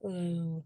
Mm.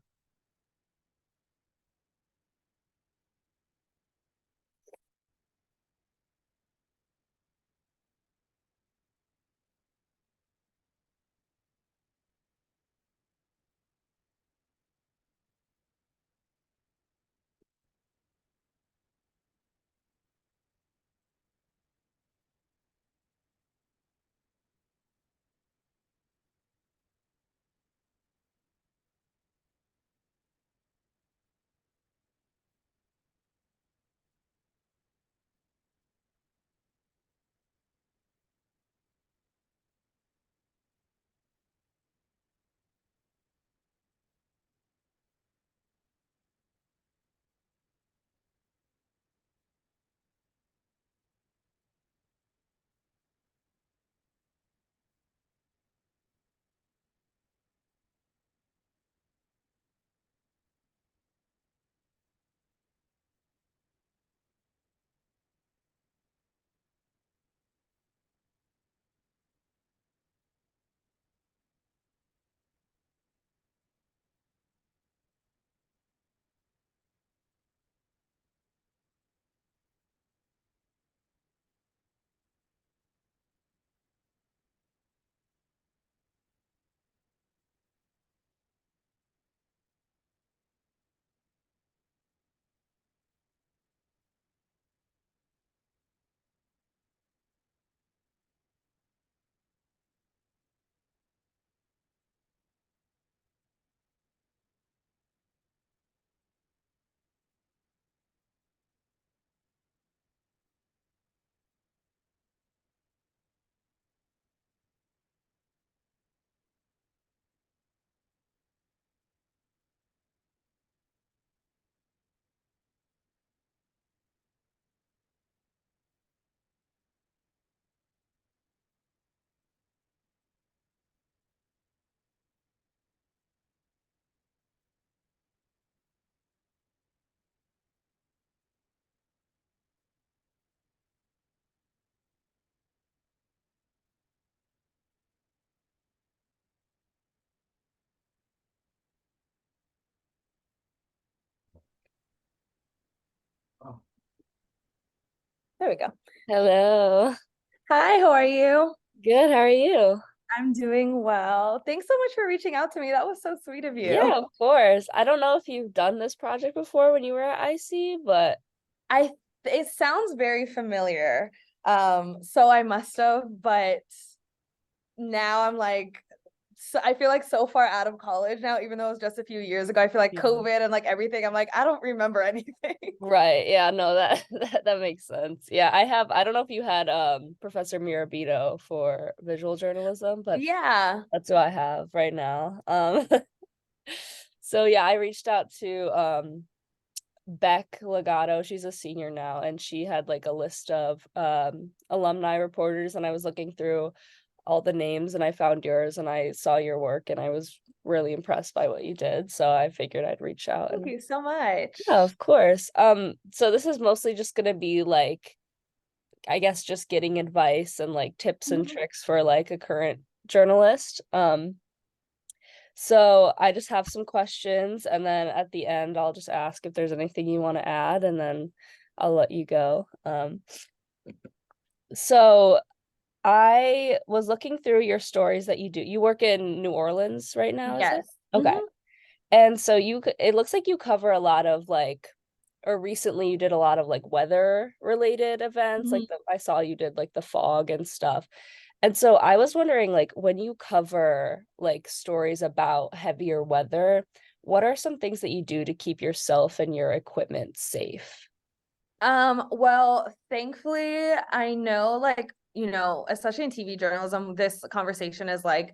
There we go. Hello. Hi, how are you? Good, how are you? I'm doing well. Thanks so much for reaching out to me. That was so sweet of you. Yeah, of course. I don't know if you've done this project before when you were at IC, but I It sounds very familiar. So I must have, but now I'm like so I feel like so far out of college now, even though it was just a few years ago. I feel like yeah. COVID and like everything. I'm like, I don't remember anything. Right. Yeah, no, that, that makes sense. Yeah, I don't know if you had Professor Mirabito for visual journalism, but Yeah. that's who I have right now. So yeah, I reached out to Beck Legato. She's a senior now, and she had like a list of alumni reporters, and I was looking through all the names and I found yours and I saw your work and I was really impressed by what you did. So I figured I'd reach out Thank and you so much. yeah, of course. So this is mostly just gonna be like, I guess just getting advice and like tips and Mhm. tricks for like a current journalist. So I just have some questions and then at the end I'll just ask if there's anything you want to add and then I'll let you go. So I was looking through your stories that you do. You work in New Orleans right now, is it? Yes. Okay. And so it looks like you cover a lot of like, or recently you did a lot of like weather related events. Like Mhm. I saw you did like the fog and stuff. And so I was wondering, like, when you cover like stories about heavier weather, what are some things that you do to keep yourself and your equipment safe? Well, thankfully, I know, like, especially in TV journalism, this conversation is like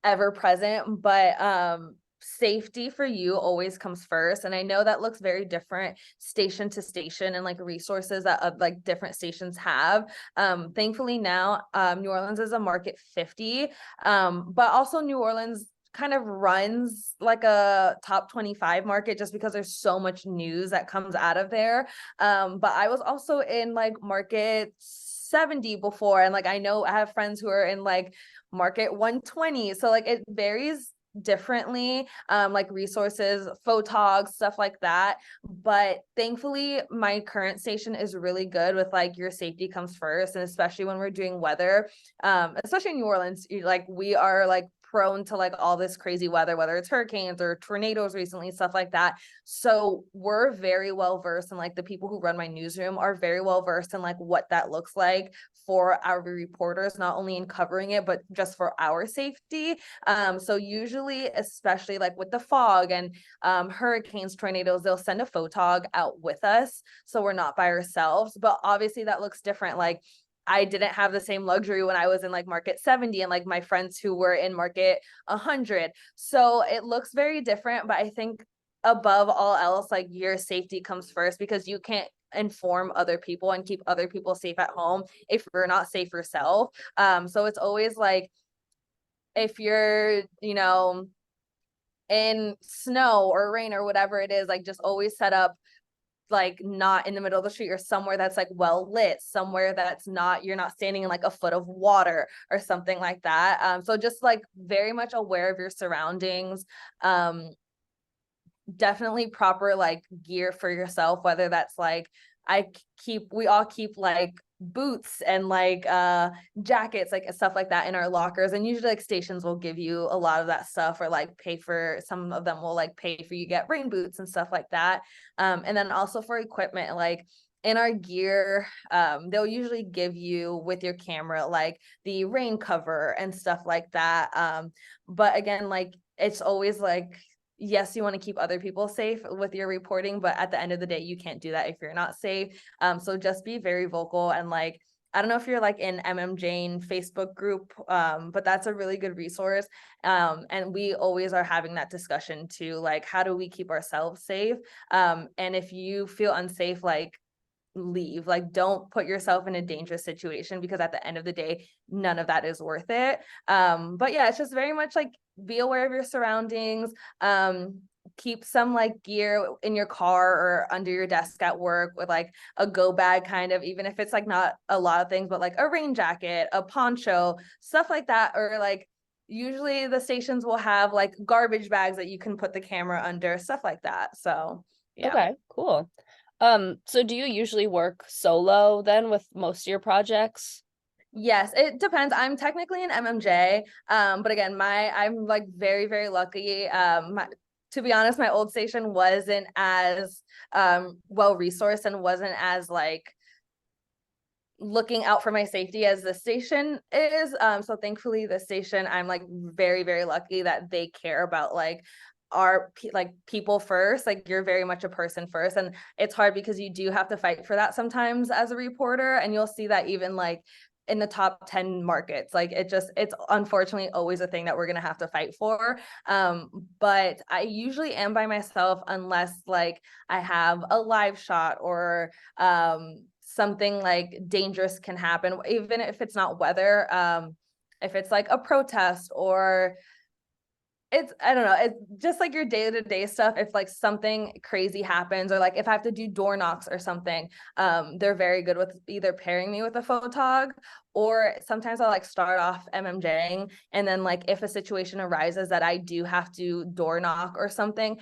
ever present, but safety for you always comes first. And I know that looks very different station to station and like resources that like different stations have. Thankfully now, New Orleans is a market 50, but also New Orleans kind of runs like a top 25 market just because there's so much news that comes out of there. But I was also in like market 70 before, and like I know I have friends who are in like market 120. So like it varies differently, like resources, photogs, stuff like that. But thankfully, my current station is really good with like your safety comes first, and especially when we're doing weather, especially in New Orleans, like we are like prone to like all this crazy weather, whether it's hurricanes or tornadoes recently, stuff like that. So we're very well versed, and like the people who run my newsroom are very well versed in like what that looks like for our reporters, not only in covering it, but just for our safety. So usually, especially like with the fog and hurricanes, tornadoes, they'll send a photog out with us. So we're not by ourselves. But obviously that looks different. Like I didn't have the same luxury when I was in like market 70 and like my friends who were in market 100. So it looks very different, but I think above all else, like your safety comes first, because you can't inform other people and keep other people safe at home if you're not safe yourself. So it's always like, if you're, in snow or rain or whatever it is, like just always set up like not in the middle of the street, or somewhere that's like well lit, somewhere that's not, you're not standing in like a foot of water or something like that. So just like very much aware of your surroundings. Definitely proper like gear for yourself, whether that's like we all keep like boots and like jackets, like stuff like that in our lockers, and usually like stations will give you a lot of that stuff, or like pay for, some of them will like pay for you get rain boots and stuff like that. And then also for equipment, like in our gear, they'll usually give you with your camera like the rain cover and stuff like that. But again, like it's always like, yes, you want to keep other people safe with your reporting, but at the end of the day, you can't do that if you're not safe. So just be very vocal, and like, I don't know if you're like in Jane Facebook group, but that's a really good resource. And we always are having that discussion too, like how do we keep ourselves safe? And if you feel unsafe, like leave, like don't put yourself in a dangerous situation, because at the end of the day, none of that is worth it. But yeah, it's just very much like be aware of your surroundings. Keep some like gear in your car or under your desk at work, with like a go bag, kind of, even if it's like not a lot of things, but like a rain jacket, a poncho, stuff like that. Or like usually the stations will have like garbage bags that you can put the camera under, stuff like that. So yeah. Okay, cool. So do you usually work solo then with most of your projects? Yes, it depends. I'm technically an MMJ, but again, I'm like very, very lucky. To be honest, my old station wasn't as well resourced, and wasn't as like looking out for my safety as the station is. So thankfully, the station, I'm like very, very lucky that they care about like like people first. Like you're very much a person first, and it's hard because you do have to fight for that sometimes as a reporter, and you'll see that even like in the top 10 markets. Like it's unfortunately always a thing that we're going to have to fight for. But I usually am by myself, unless like I have a live shot, or something like dangerous can happen, even if it's not weather. If it's like a protest, or it's, I don't know, it's just like your day-to-day stuff. If like something crazy happens, or like if I have to do door knocks or something, they're very good with either pairing me with a photog, or sometimes I'll like start off MMJing, and then like if a situation arises that I do have to door knock or something,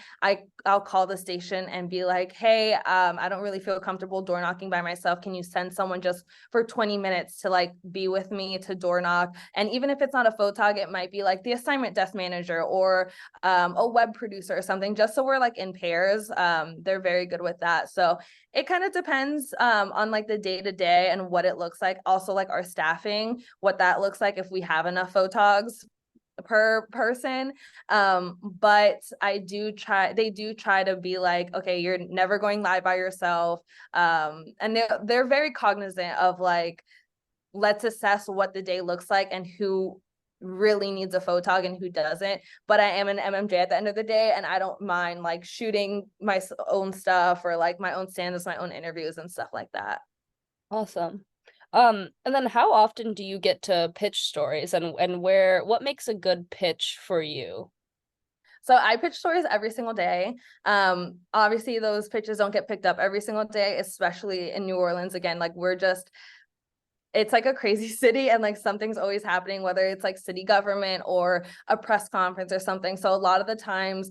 I'll call the station and be like, hey, I don't really feel comfortable door knocking by myself, can you send someone just for 20 minutes to like be with me to door knock? And even if it's not a photog, it might be like the assignment desk manager, or a web producer or something, just so we're like in pairs. They're very good with that. So it kind of depends on like the day to day and what it looks like. Also like our staffing, what that looks like, if we have enough photogs per person. But they do try to be like, okay, you're never going live by yourself. And they're very cognizant of like, let's assess what the day looks like and who really needs a photog and who doesn't. But I am an MMJ at the end of the day, and I don't mind like shooting my own stuff, or like my own stand-ups, my own interviews and stuff like that. Awesome. And then how often do you get to pitch stories, and what makes a good pitch for you? So I pitch stories every single day. Obviously those pitches don't get picked up every single day, especially in New Orleans. Again, like we're just it's like a crazy city, and like something's always happening, whether it's like city government or a press conference or something. So a lot of the times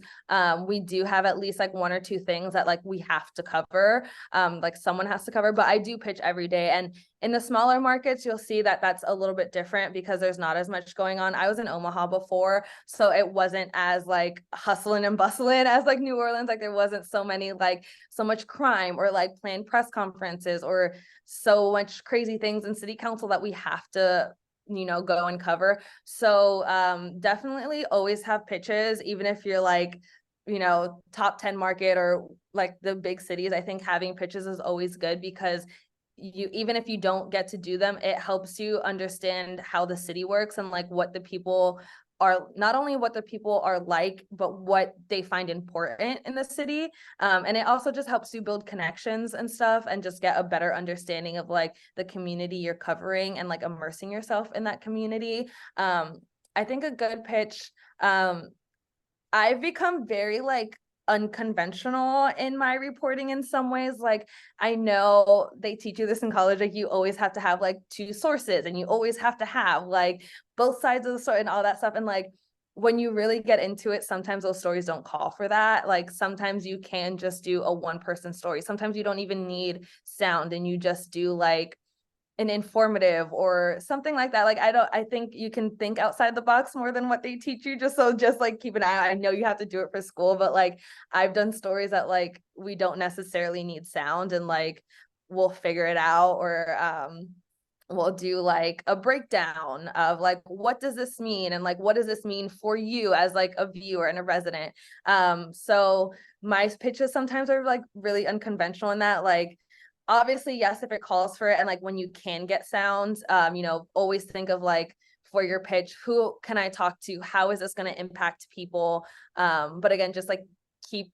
we do have at least like one or two things that like we have to cover, like someone has to cover. But I do pitch every day, and in the smaller markets you'll see that that's a little bit different because there's not as much going on. I was in Omaha before, so it wasn't as like hustling and bustling as like New Orleans. Like there wasn't so many like so much crime or like planned press conferences or so much crazy things in city council that we have to, you know, go and cover. So definitely always have pitches, even if you're like, you know, top 10 market or like the big cities. I think having pitches is always good because you, even if you don't get to do them, it helps you understand how the city works and like what the people are, not only what the people are like, but what they find important in the city. And it also just helps you build connections and stuff and just get a better understanding of like the community you're covering and like immersing yourself in that community. I think a good pitch, I've become very like unconventional in my reporting in some ways. Like I know they teach you this in college, like you always have to have like two sources and you always have to have like both sides of the story and all that stuff. And like when you really get into it, sometimes those stories don't call for that. Like sometimes you can just do a one person story. Sometimes you don't even need sound and you just do like an informative or something like that. Like I think you can think outside the box more than what they teach you. Just like keep an eye. I know you have to do it for school, but like I've done stories that like we don't necessarily need sound and like we'll figure it out, or we'll do like a breakdown of like what does this mean and like what does this mean for you as like a viewer and a resident. So my pitches sometimes are like really unconventional in that, like obviously yes, if it calls for it, and like when you can get sound, you know, always think of like for your pitch, who can I talk to, how is this going to impact people? But again, just like keep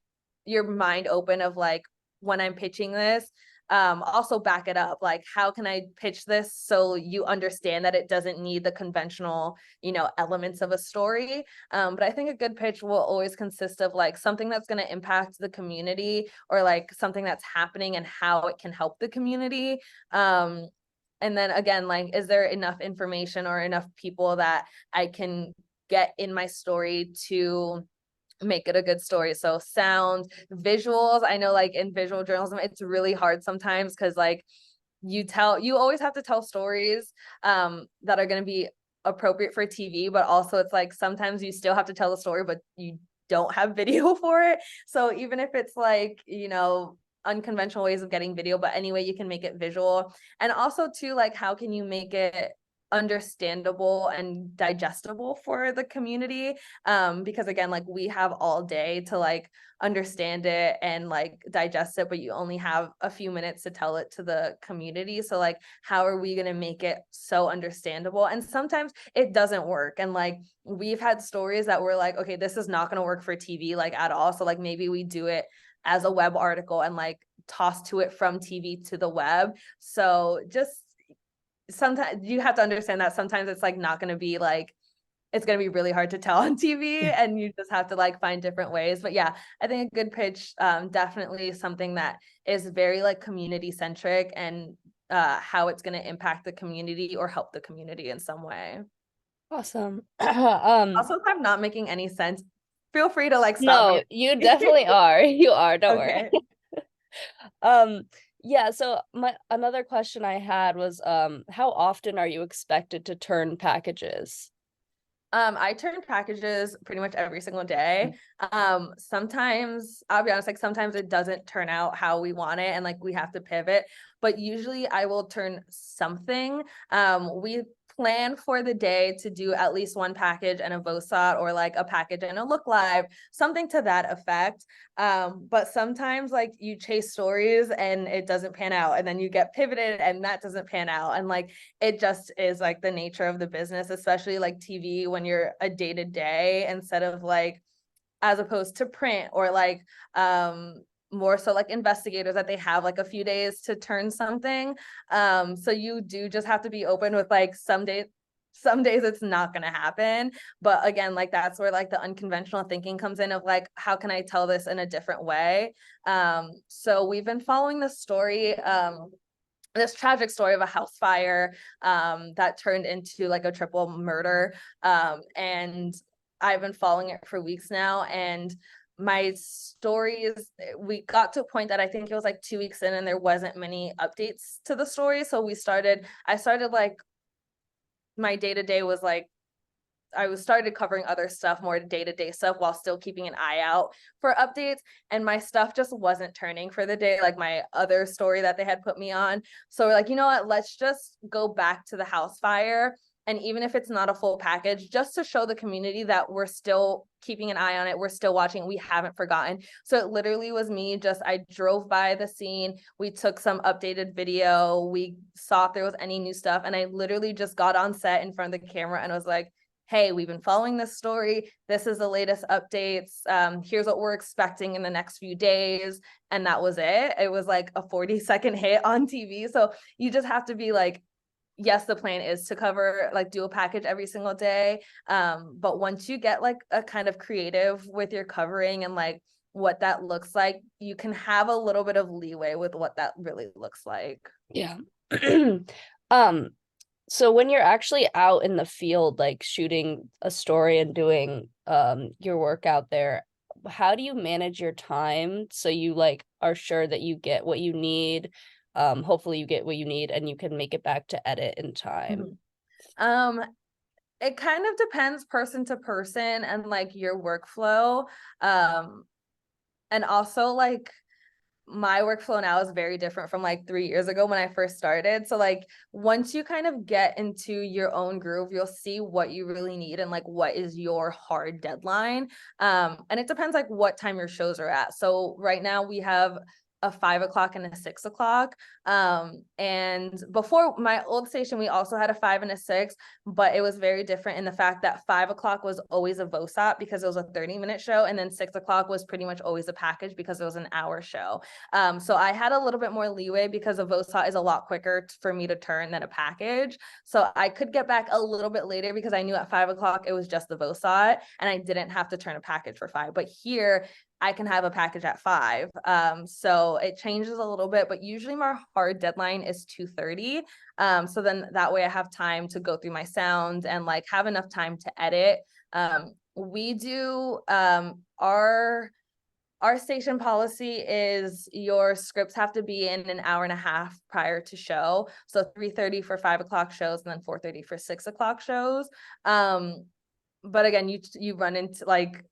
your mind open of like when I'm pitching this, also back it up, like how can I pitch this so you understand that it doesn't need the conventional, you know, elements of a story. But I think a good pitch will always consist of like something that's going to impact the community or like something that's happening and how it can help the community. And then again, like is there enough information or enough people that I can get in my story to make it a good story? So sound, visuals. I know like in visual journalism, it's really hard sometimes because like you always have to tell stories that are going to be appropriate for TV, but also it's like sometimes you still have to tell the story, but you don't have video for it. So even if it's like, you know, unconventional ways of getting video, but anyway, you can make it visual. And also too, like how can you make it understandable and digestible for the community, because again, like we have all day to like understand it and like digest it, but you only have a few minutes to tell it to the community. So like how are we going to make it so understandable? And sometimes it doesn't work, and like we've had stories that we're like, okay, this is not going to work for TV like at all, so like maybe we do it as a web article and like toss to it from TV to the web. So just sometimes you have to understand that sometimes it's like not going to be like, it's going to be really hard to tell on TV and you just have to like find different ways. But yeah, I think a good pitch, definitely something that is very like community centric and how it's going to impact the community or help the community in some way. Awesome. Also, if I'm not making any sense, feel free to like stop No, me. you definitely are. You are, don't worry. Okay. Um, yeah, so my another question I had was how often are you expected to turn packages? I turn packages pretty much every single day. Sometimes I'll be honest, like sometimes it doesn't turn out how we want it and like we have to pivot, but usually I will turn something. We plan for the day to do at least one package and a VOSOT or like a package and a look live, something to that effect. But sometimes like you chase stories and it doesn't pan out, and then you get pivoted and that doesn't pan out. And like it just is like the nature of the business, especially like TV when you're a day to day instead of like, as opposed to print or like more so like investigators that they have like a few days to turn something. So you do just have to be open with like some days it's not going to happen, but again, like that's where like the unconventional thinking comes in of like how can I tell this in a different way. So we've been following the story this tragic story of a house fire that turned into like a triple murder. And I've been following it for weeks now. And my stories, we got to a point that I think it was like 2 weeks in and there wasn't many updates to the story. So I started like, my day-to-day was like, I was started covering other stuff, more day-to-day stuff, while still keeping an eye out for updates. And my stuff just wasn't turning for the day, like my other story that they had put me on. So we're like, you know what, let's just go back to the house fire. And even if it's not a full package, just to show the community that we're still keeping an eye on it, we're still watching, we haven't forgotten. So it literally was me, I drove by the scene, we took some updated video, we saw if there was any new stuff, and I literally just got on set in front of the camera and was like, hey, we've been following this story. This is the latest updates. Here's what we're expecting in the next few days. And that was it. It was like a 40-second hit on TV. So you just have to be like, yes, the plan is to cover, like do a package every single day. But once you get like a kind of creative with your covering and like what that looks like, you can have a little bit of leeway with what that really looks like. Yeah. um So when you're actually out in the field, like shooting a story and doing your work out there, how do you manage your time so you like are sure that you get what you need? Hopefully you get what you need and you can make it back to edit in time. Um, it kind of depends person to person and like your workflow. And also like my workflow now is very different from like 3 years ago when I first started. So like once you kind of get into your own groove, you'll see what you really need and like what is your hard deadline. And it depends like what time your shows are at. So right now we have a 5 o'clock and a 6 o'clock. And before my old station, we also had a 5 and a 6, but it was very different in the fact that 5 o'clock was always a VOSOP because it was a 30-minute show. And then 6 o'clock was pretty much always a package because it was an hour show. So I had a little bit more leeway because a VOSOT is a lot quicker for me to turn than a package. So I could get back a little bit later because I knew at 5 o'clock it was just the VOSOT and I didn't have to turn a package for 5. But here I can have a package at 5. So it changes a little bit, but usually my hard deadline is 2:30. So then that way I have time to go through my sound and like have enough time to edit. We do our station policy is your scripts have to be in an hour and a half prior to show. So 3:30 for 5 o'clock shows and then 4:30 for 6 o'clock shows. But again, you run into like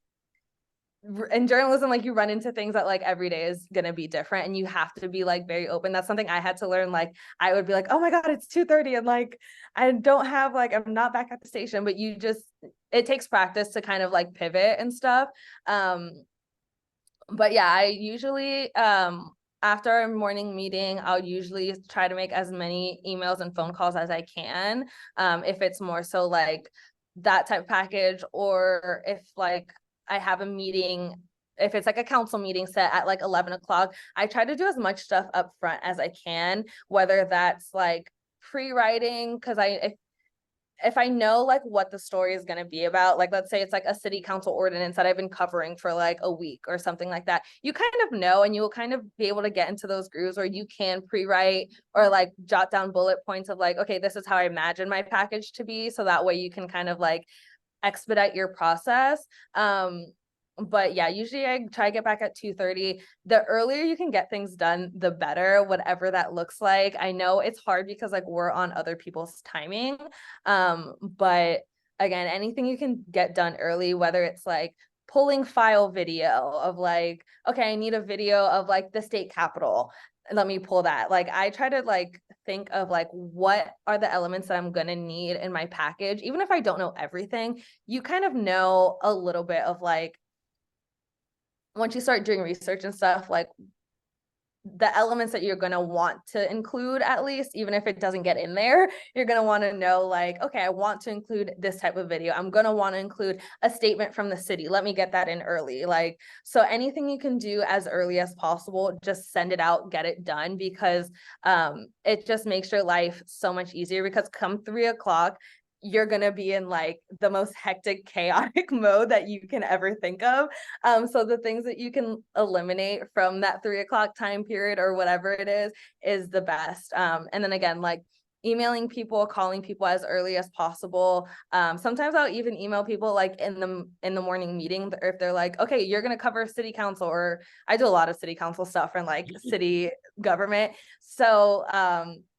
in journalism, like you run into things that like every day is going to be different and you have to be like very open. That's something I had to learn. Like I would be like, oh my God, it's 2:30 and like I don't have like I'm not back at the station, but it takes practice to kind of like pivot and stuff. But yeah, I usually after our morning meeting, I'll usually try to make as many emails and phone calls as I can. If it's more so like that type of package, or if like I have a meeting, if it's like a council meeting set at like 11 o'clock, I try to do as much stuff up front as I can, whether that's like pre-writing, because if I know like what the story is going to be about, like let's say it's like a city council ordinance that I've been covering for like a week or something like that, you kind of know and you will kind of be able to get into those grooves where you can pre-write or like jot down bullet points of like, okay, this is how I imagine my package to be. So that way you can kind of like expedite your process. But yeah, usually I try to get back at 2:30. The earlier you can get things done, the better, whatever that looks like. I know it's hard because like we're on other people's timing. But again, anything you can get done early, whether it's like pulling file video of like, okay, I need a video of like the state capitol. Let me pull that. Like I try to like think of like what are the elements that I'm going to need in my package. Even if I don't know everything, you kind of know a little bit of like once you start doing research and stuff, like the elements that you're going to want to include, at least, even if it doesn't get in there, you're going to want to know like, okay, I want to include this type of video. I'm going to want to include a statement from the city. Let me get that in early. Like, so anything you can do as early as possible, just send it out, get it done, because it just makes your life so much easier, because come 3 o'clock, you're gonna be in like the most hectic, chaotic mode that you can ever think of. So the things that you can eliminate from that 3 o'clock time period or whatever it is the best. And then again, like emailing people, calling people as early as possible. Sometimes I'll even email people like in the morning meeting, or if they're like, okay, you're gonna cover city council, or I do a lot of city council stuff and like city government. So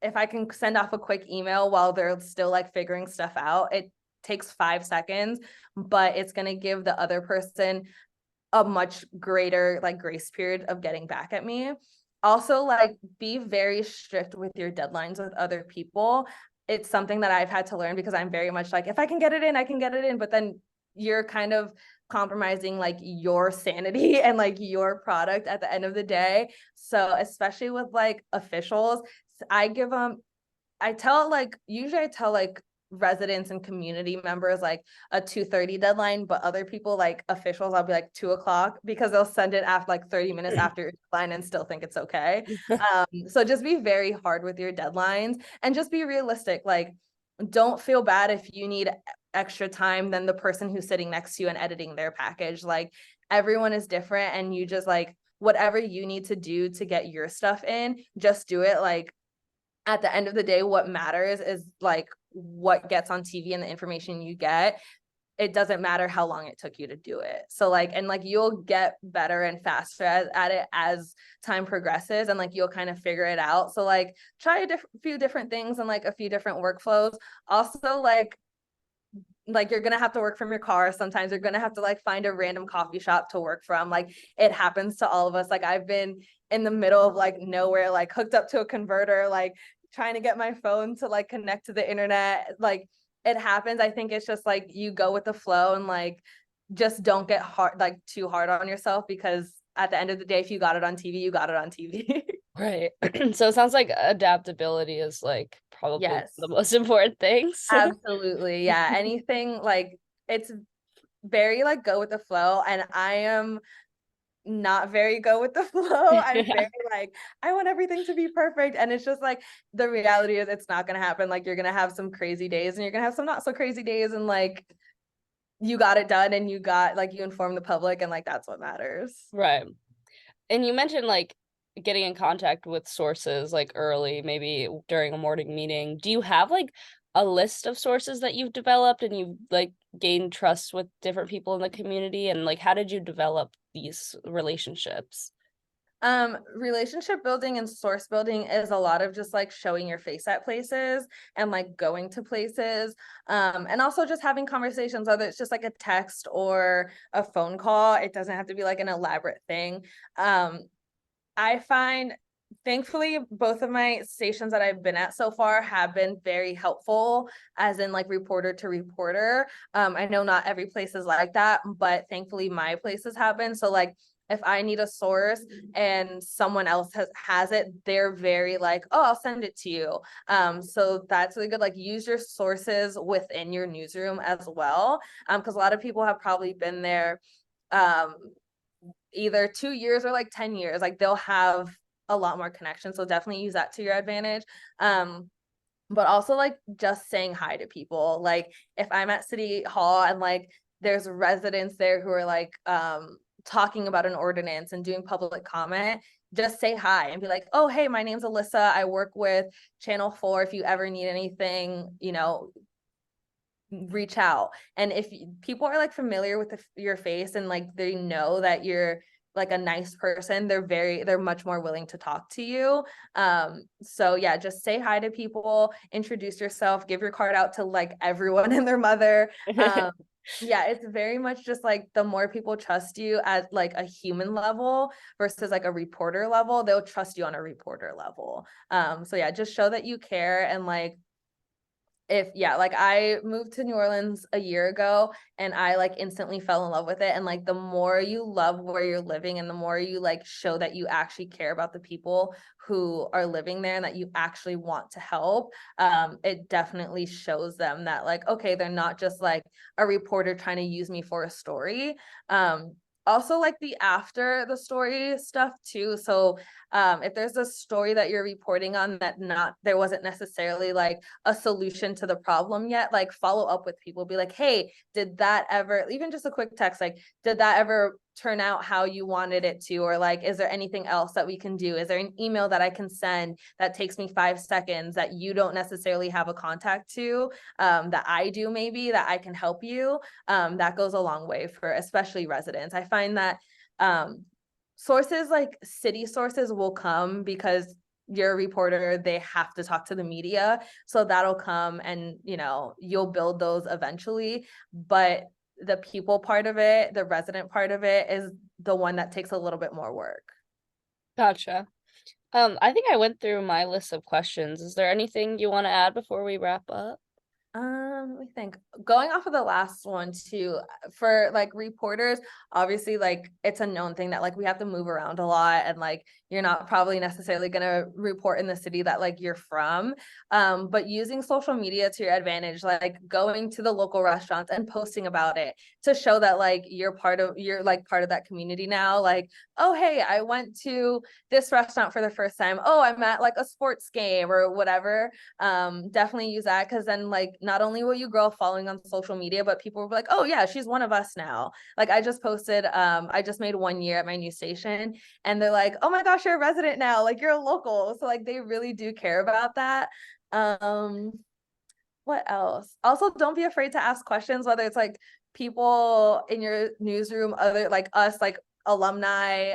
if I can send off a quick email while they're still like figuring stuff out, it takes 5 seconds, but it's gonna give the other person a much greater like grace period of getting back at me. Also, like be very strict with your deadlines with other people. It's something that I've had to learn because I'm very much like, if I can get it in, I can get it in, but then you're kind of compromising like your sanity and like your product at the end of the day. So especially with like officials, I give them usually I tell like residents and community members like a 2:30 deadline, but other people like officials, I'll be like 2 o'clock, because they'll send it after like 30 minutes after your deadline and still think it's okay. So just be very hard with your deadlines and just be realistic. Like, don't feel bad if you need extra time than the person who's sitting next to you and editing their package. Like, everyone is different, and you just like whatever you need to do to get your stuff in, just do it. Like, at the end of the day, what matters is like what gets on TV and the information you get. It doesn't matter how long it took you to do it. So like, and like you'll get better and faster at it as time progresses, and like you'll kind of figure it out. So like try a few different things and like a few different workflows. Also, like you're gonna have to work from your car. Sometimes you're gonna have to like find a random coffee shop to work from. Like, it happens to all of us. Like, I've been in the middle of like nowhere, like hooked up to a converter, like trying to get my phone to like connect to the internet. Like, it happens. I think it's just like you go with the flow, and like just don't get hard, like too hard on yourself, because at the end of the day, if you got it on TV, you got it on TV. Right. So it sounds like adaptability is like probably Yes, the most important things. absolutely. Yeah. Anything like, it's very like go with the flow, and I am not very go with the flow. I'm Yeah. very like, I want everything to be perfect, and it's just like the reality is it's not going to happen. Like, you're going to have some crazy days, and you're going to have some not so crazy days, and like you got it done, and you got like you informed the public, and like that's what matters. Right. And you mentioned like getting in contact with sources like early, maybe during a morning meeting. Do you have like a list of sources that you've developed and you've like gained trust with different people in the community? And like, how did you develop these relationships? Relationship building and source building is a lot of just like showing your face at places and like going to places, and also just having conversations, whether it's just like a text or a phone call. It doesn't have to be like an elaborate thing. I find, thankfully, both of my stations that I've been at so far have been very helpful, as in like reporter to reporter. I know not every place is like that, but thankfully my places have been. So like, if I need a source and someone else has it, they're very like, oh, I'll send it to you. So that's really good. Like, use your sources within your newsroom as well. Because a lot of people have probably been there either 2 years or like 10 years. Like, they'll have a lot more connection. So definitely use that to your advantage. But also like just saying hi to people. Like, if I'm at City Hall and like there's residents there who are like talking about an ordinance and doing public comment, just say hi and be like, oh, hey, my name's Alyssa. I work with Channel 4. If you ever need anything, reach out. And if people are like familiar with your face, and like they know that you're like a nice person, they're much more willing to talk to you. So yeah, just say hi to people, introduce yourself, give your card out to like everyone and their mother. Yeah, it's very much just like the more people trust you at like a human level versus like a reporter level, they'll trust you on a reporter level. So yeah, just show that you care. And like, like I moved to New Orleans a year ago, and I like instantly fell in love with it. And like, the more you love where you're living, and the more you like show that you actually care about the people who are living there and that you actually want to help, it definitely shows them that like, okay, they're not just like a reporter trying to use me for a story. also like the after the story stuff too. So if there's a story that you're reporting on that not there wasn't necessarily like a solution to the problem yet, like follow up with people, be like, hey, did that ever, even just a quick text, like, did that ever turn out how you wanted it to? Or like, is there anything else that we can do? Is there an email that I can send that takes me 5 seconds that you don't necessarily have a contact to, that I do, maybe that I can help you? That goes a long way for especially residents. I find that sources like city sources will come because you're a reporter, they have to talk to the media. So that'll come, and you'll build those eventually. But the people part of it, the resident part of it, is the one that takes a little bit more work. Gotcha. I think I went through my list of questions. Is there anything you want to add before we wrap up? Let me think. Going off of the last one too, for like reporters, obviously like it's a known thing that like we have to move around a lot, and like you're not probably necessarily gonna report in the city that like you're from. But using social media to your advantage, like going to the local restaurants and posting about it to show that like you're like part of that community now. Like, oh hey, I went to this restaurant for the first time. Oh, I'm at like a sports game or whatever. Definitely use that, because then like not only will you grow a following on social media, but people will be like, oh yeah, she's one of us now. Like I just posted, I just made 1 year at my new station, and they're like, oh my gosh, you're a resident now, like you're a local. So like they really do care about that. um what else? Also, don't be afraid to ask questions, whether it's like people in your newsroom, other like us, like alumni,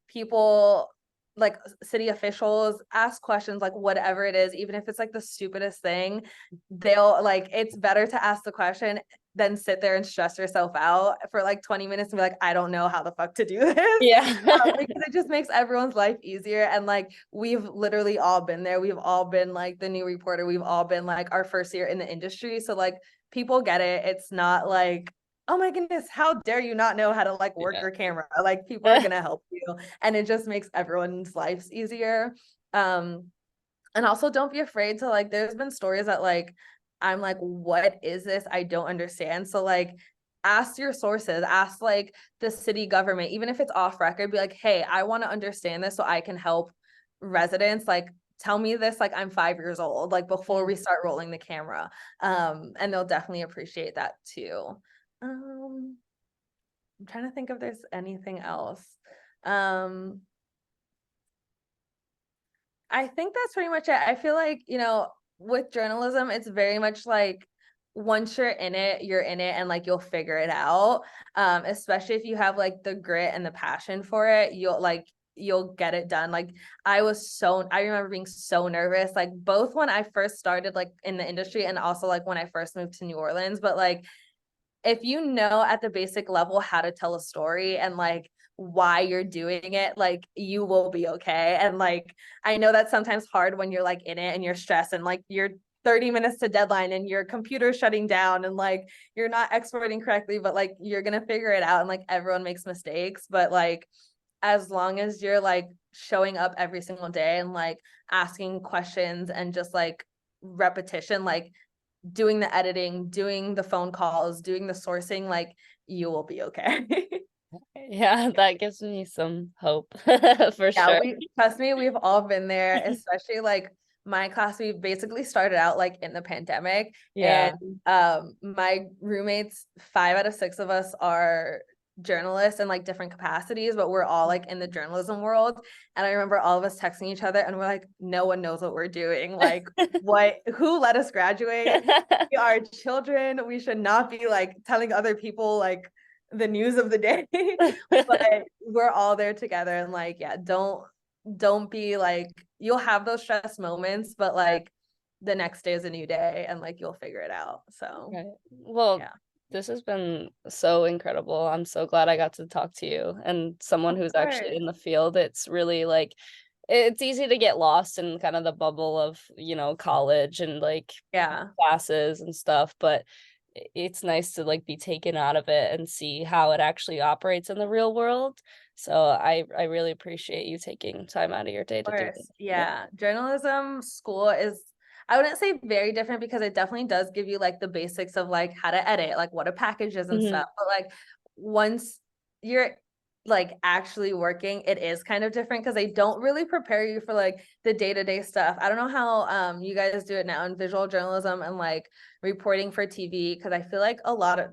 people like city officials. Ask questions, like whatever it is, even if it's like the stupidest thing. They'll like, it's better to ask the question than sit there and stress yourself out for like 20 minutes and be like, I don't know how the fuck to do this. Yeah. Because it just makes everyone's life easier. And like, we've literally all been there. We've all been like the new reporter. We've all been like our first year in the industry. So like, people get it. It's not like, oh my goodness, how dare you not know how to like work Yeah. your camera? Like, people are gonna help you, and it just makes everyone's lives easier. Um, and also don't be afraid to like, there's been stories that like I'm like, what is this? I don't understand. So like, ask your sources, ask like the city government, even if it's off record, be like, hey, I want to understand this so I can help residents. Like, tell me this like I'm 5 years old, like before we start rolling the camera. And they'll definitely appreciate that too. I'm trying to think if there's anything else. um I think that's pretty much it. I feel like, with journalism, it's very much like once you're in it, and like you'll figure it out. Especially if you have like the grit and the passion for it, you'll get it done. Like I remember being so nervous, like both when I first started like in the industry, and also like when I first moved to New Orleans. But like, if you know at the basic level how to tell a story and like why you're doing it, like you will be okay. And like, I know that's sometimes hard when you're like in it and you're stressed and like you're 30 minutes to deadline and your computer's shutting down and like you're not exporting correctly, but like you're gonna figure it out, and like everyone makes mistakes. But like, as long as you're like showing up every single day and like asking questions and just like repetition, like doing the editing, doing the phone calls, doing the sourcing, like you will be okay. Yeah, that gives me some hope for Yeah, sure. we trust me, we've all been there, especially like my class. We basically started out like in the pandemic, and Yeah. my roommates, 5 out of 6 of us are journalists in like different capacities, but we're all like in the journalism world. And I remember all of us texting each other and we're like, no one knows what we're doing. Like, who let us graduate? We are children. We should not be like telling other people like the news of the day. But we're all there together, and like, yeah, don't be like, you'll have those stress moments, but like the next day is a new day, and like you'll figure it out. So Right. Well, yeah. this has been so incredible. I'm so glad I got to talk to you and someone Of who's actually course. in the field. It's really like it's easy to get lost in kind of the bubble of, college and like Yeah, classes and stuff, but it's nice to like be taken out of it and see how it actually operates in the real world. So I really appreciate you taking time out of your day of to do course. it. Yeah. Yeah. Journalism school is, I wouldn't say very different, because it definitely does give you like the basics of like how to edit, like what a package is and Mhm. stuff. But like once you're like actually working, it is kind of different because they don't really prepare you for like the day-to-day stuff. I don't know how you guys do it now in visual journalism and like reporting for TV, because I feel like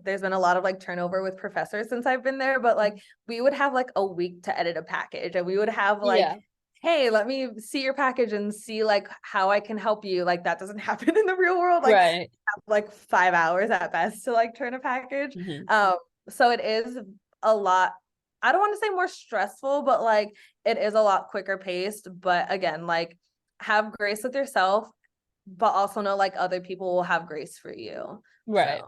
there's been a lot of like turnover with professors since I've been there, but like we would have like a week to edit a package, and we would have like, Yeah. hey, let me see your package and see like how I can help you. Like that doesn't happen in the real world. Right. Like 5 hours at best to like turn a package. Hmm. So it is a lot. I don't want to say more stressful, but like it is a lot quicker paced. But again, like have grace with yourself, but also know like other people will have grace for you. Right. So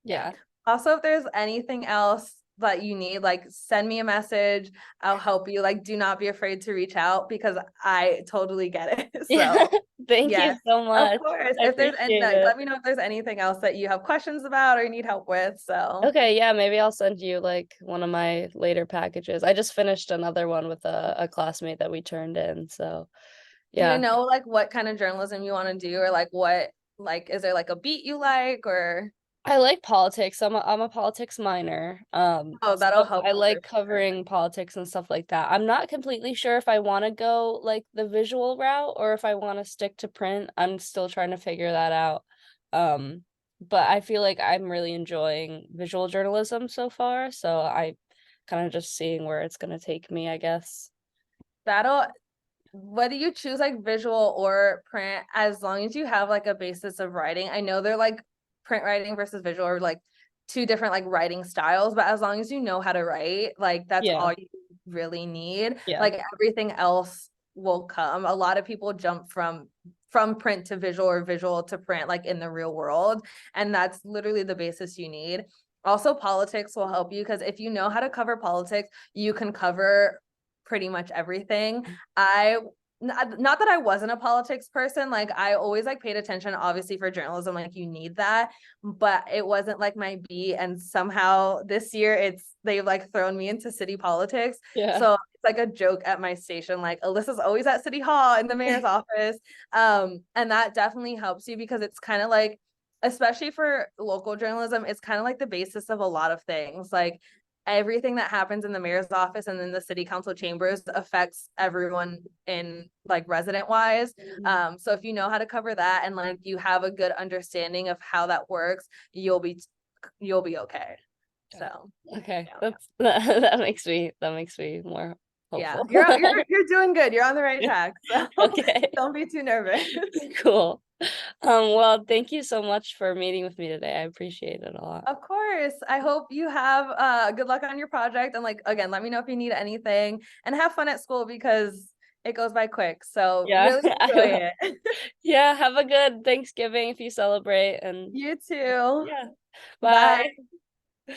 yeah. Yeah. Also, if there's anything else that you need, like send me a message. I'll help you. Like, do not be afraid to reach out because I totally get it. Yeah. So Thank you yes, so of much. course. I If there's any, appreciate like, it. let me know if there's anything else that you have questions about or you need help with. So Okay, yeah, maybe I'll send you like one of my later packages. I just finished another one with a classmate that we turned in. So do you yeah. know like what kind of journalism you want to do, or like what, like is there like a beat you like, or I like politics. I'm a politics minor. oh, that'll So help I you for like sure. covering politics and stuff like that. I'm not completely sure if I want to go like the visual route or if I want to stick to print. I'm still trying to figure that out. Um, but I feel like I'm really enjoying visual journalism so far, so I kind of just seeing where it's gonna take me, I guess. That'll, whether you choose like visual or print, as long as you have like a basis of writing. I know they're like print writing versus visual are like two different like writing styles, but as long as you know how to write, like that's Yeah, all you really need. yeah, Like everything else will come. A lot of people jump from print to visual or visual to print like in the real world, and that's literally the basis you need. Also, politics will help you because if you know how to cover politics, you can cover pretty much everything. I not that I wasn't a politics person, like I always like paid attention obviously for journalism, like you need that, but it wasn't like my beat, and somehow this year they've like thrown me into city politics. yeah. So it's like a joke at my station, like Alyssa's always at city hall in the mayor's office. And that definitely helps you because it's kind of like, especially for local journalism, it's kind of like the basis of a lot of things. Like everything that happens in the mayor's office and in the city council chambers affects everyone in like resident wise. So if you know how to cover that and like you have a good understanding of how that works, you'll be okay. So Okay, yeah. that's that makes me more Yeah, hopeful. you're doing good. You're on the right track. So Okay, don't be too nervous. cool. Well, thank you so much for meeting with me today. I appreciate it a lot. Of course. I hope you have good luck on your project, and like again, let me know if you need anything, and have fun at school because it goes by quick. So Yeah, really I will. enjoy it. Yeah, have a good Thanksgiving if you celebrate, and You too. yeah, Bye. bye.